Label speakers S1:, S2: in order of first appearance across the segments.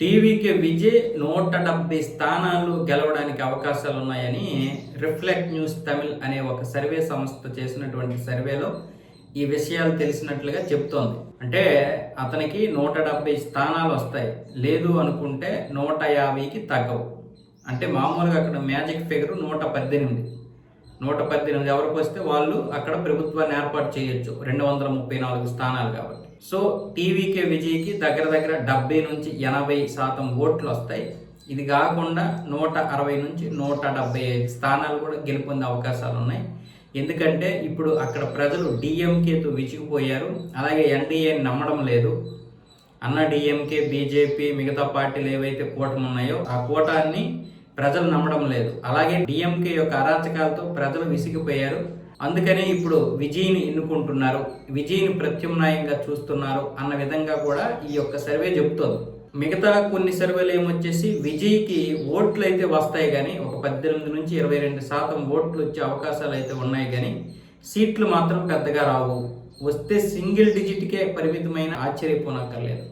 S1: TVK Vijay 170 స్థానాలు గెలవడానికి అవకాశాలు ఉన్నాయని రిఫ్లెక్ట్ న్యూస్ తమిళ్ అనే ఒక సర్వే సంస్థ చేసినటువంటి సర్వేలో ఈ విషయాలు తెలిసినట్లుగా చెప్తోంది. అంటే అతనికి 170 స్థానాలు వస్తాయి, లేదు అనుకుంటే 150కి తగ్గవు. అంటే మామూలుగా అక్కడ మ్యాజిక్ ఫిగర్ 118 ఎవరికి వస్తే వాళ్ళు అక్కడ ప్రభుత్వాన్ని ఏర్పాటు చేయొచ్చు, 234 స్థానాలు కాబట్టి. సో టీవీకే విజయ్కి దగ్గర 70 నుంచి 80% ఓట్లు వస్తాయి. ఇది కాకుండా 160 నుంచి 175 స్థానాలు కూడా గెలుపొందే అవకాశాలు ఉన్నాయి. ఎందుకంటే ఇప్పుడు అక్కడ ప్రజలు డిఎంకేతో విసిగిపోయారు, అలాగే ఎన్డీఏని నమ్మడం లేదు. అన్న డిఎంకే, బీజేపీ, మిగతా పార్టీలు ఏవైతే కూటమి ఉన్నాయో ఆ కూటాన్ని ప్రజలు నమ్మడం లేదు. అలాగే డిఎంకే యొక్క అరాచకాలతో ప్రజలు విసిగిపోయారు. అందుకనే ఇప్పుడు విజయ్ని ఎన్నుకుంటున్నారు, విజయ్ని ప్రత్యామ్నాయంగా చూస్తున్నారు అన్న విధంగా కూడా ఈ యొక్క సర్వే చెబుతోంది. మిగతా కొన్ని సర్వేలు ఏమొచ్చేసి విజయ్కి ఓట్లు అయితే వస్తాయి కానీ ఒక 18 నుంచి 22% ఓట్లు వచ్చే అవకాశాలు అయితే ఉన్నాయి కానీ సీట్లు మాత్రం పెద్దగా రావు. వస్తే సింగిల్ డిజిట్కే పరిమితమైన ఆశ్చర్యపోనక్కర్లేదు.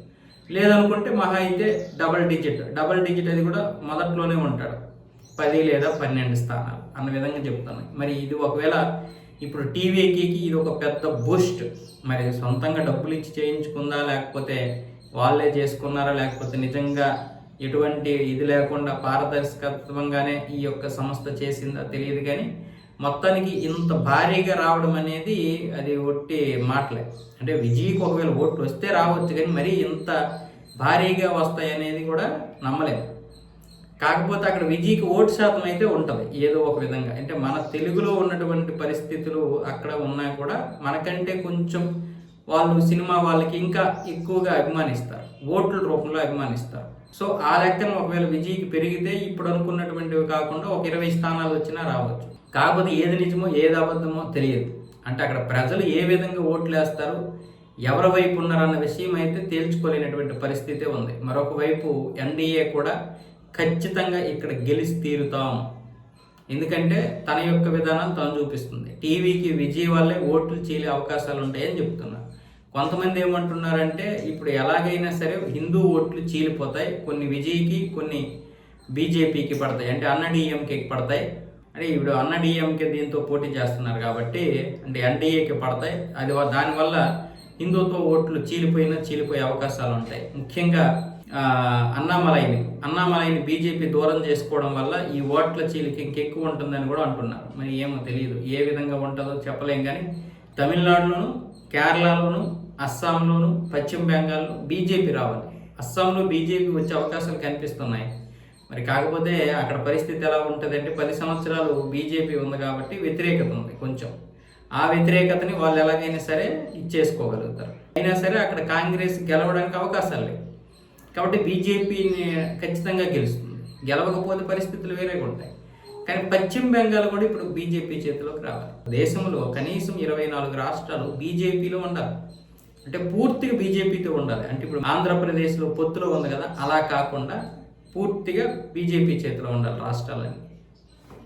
S1: లేదనుకుంటే మహా అయితే డబల్ డిజిట్ అది కూడా మొదట్లోనే ఉంటాడు, 10 లేదా 12 స్థానాలు అన్న విధంగా చెప్తున్నాయి. మరి ఇది ఒకవేళ ఇప్పుడు టీవీకి ఇది ఒక పెద్ద బూస్ట్. మరి సొంతంగా డబ్బులు ఇచ్చి చేయించుకుందా, లేకపోతే వాళ్ళే చేసుకున్నారా, లేకపోతే నిజంగా ఎటువంటి ఇది లేకుండా పారదర్శకత్వంగానే ఈ యొక్క సంస్థ చేసిందా తెలియదు. కానీ మొత్తానికి ఇంత భారీగా రావడం అనేది అది ఒట్టి మాటలే. అంటే విజయ్కి ఒకవేళ ఓట్లు వస్తే రావచ్చు, కానీ మరీ ఇంత భారీగా వస్తాయి అనేది కూడా నమ్మలేము. కాకపోతే అక్కడ విజయ్కి ఓటు శాతం అయితే ఉంటుంది ఏదో ఒక విధంగా. అంటే మన తెలుగులో ఉన్నటువంటి పరిస్థితులు అక్కడ ఉన్నా కూడా మనకంటే కొంచెం వాళ్ళు సినిమా వాళ్ళకి ఇంకా ఎక్కువగా అభిమానిస్తారు, ఓట్ల రూపంలో అభిమానిస్తారు. సో ఆ లెక్కన ఒకవేళ విజయ్కి పెరిగితే ఇప్పుడు అనుకున్నటువంటివి కాకుండా ఒక 20 స్థానాలు వచ్చినా రావచ్చు. కాకపోతే ఏది నిజమో ఏది అబద్ధమో తెలియదు. అంటే అక్కడ ప్రజలు ఏ విధంగా ఓట్లు వేస్తారు, ఎవరి వైపు ఉన్నారన్న విషయం అయితే తేల్చుకోలేనటువంటి పరిస్థితే ఉంది. మరొక వైపు ఎన్డీఏ కూడా ఖచ్చితంగా ఇక్కడ గెలిచి తీరుతాం, ఎందుకంటే తన యొక్క విధానాలు తను చూపిస్తుంది. టీవీకి విజయ్ వల్లే ఓట్లు చీలే అవకాశాలు ఉంటాయని చెప్తున్నారు. కొంతమంది ఏమంటున్నారంటే ఇప్పుడు ఎలాగైనా సరే హిందూ ఓట్లు చీలిపోతాయి, కొన్ని విజయ్కి కొన్ని బీజేపీకి పడతాయి, అంటే అన్న డిఎంకేకి పడతాయి. అంటే ఇప్పుడు అన్న డిఎంకే దీంతో పోటీ చేస్తున్నారు కాబట్టి అంటే ఎన్డీఏకి పడతాయి. అది దానివల్ల హిందూత్వ ఓట్లు చీలిపోయే అవకాశాలు ఉంటాయి. ముఖ్యంగా అన్నామలైని బీజేపీ దూరం చేసుకోవడం వల్ల ఈ ఓట్ల చీలిక ఇంకెక్కువ ఉంటుందని కూడా అంటున్నారు. మరి ఏమో తెలియదు, ఏ విధంగా ఉంటుందో చెప్పలేం. కానీ తమిళనాడులోను, కేరళలోను, అస్సాంలోను, పశ్చిమ బెంగాల్లో బీజేపీ రావాలి. అస్సాంలో బీజేపీ వచ్చే అవకాశాలు కనిపిస్తున్నాయి. మరి కాకపోతే అక్కడ పరిస్థితి ఎలా ఉంటుంది అంటే 10 సంవత్సరాలు బీజేపీ ఉంది కాబట్టి వ్యతిరేకత ఉంది కొంచెం. ఆ వ్యతిరేకతని వాళ్ళు ఎలాగైనా సరే ఇచ్చేసుకోగలుగుతారు. అయినా సరే అక్కడ కాంగ్రెస్ గెలవడానికి అవకాశాలు లేవు కాబట్టి బీజేపీని ఖచ్చితంగా గెలుస్తుంది. గెలవకపోతే పరిస్థితులు వేరేగా ఉంటాయి. కానీ పశ్చిమ బెంగాల్ కూడా ఇప్పుడు బీజేపీ చేతిలోకి రావాలి. దేశంలో కనీసం 24 రాష్ట్రాలు బీజేపీలో ఉండాలి, అంటే పూర్తిగా బీజేపీతో ఉండాలి. అంటే ఇప్పుడు ఆంధ్రప్రదేశ్లో పొత్తులో ఉంది కదా, అలా కాకుండా పూర్తిగా బీజేపీ చేతిలో ఉండాలి రాష్ట్రాలన్నీ.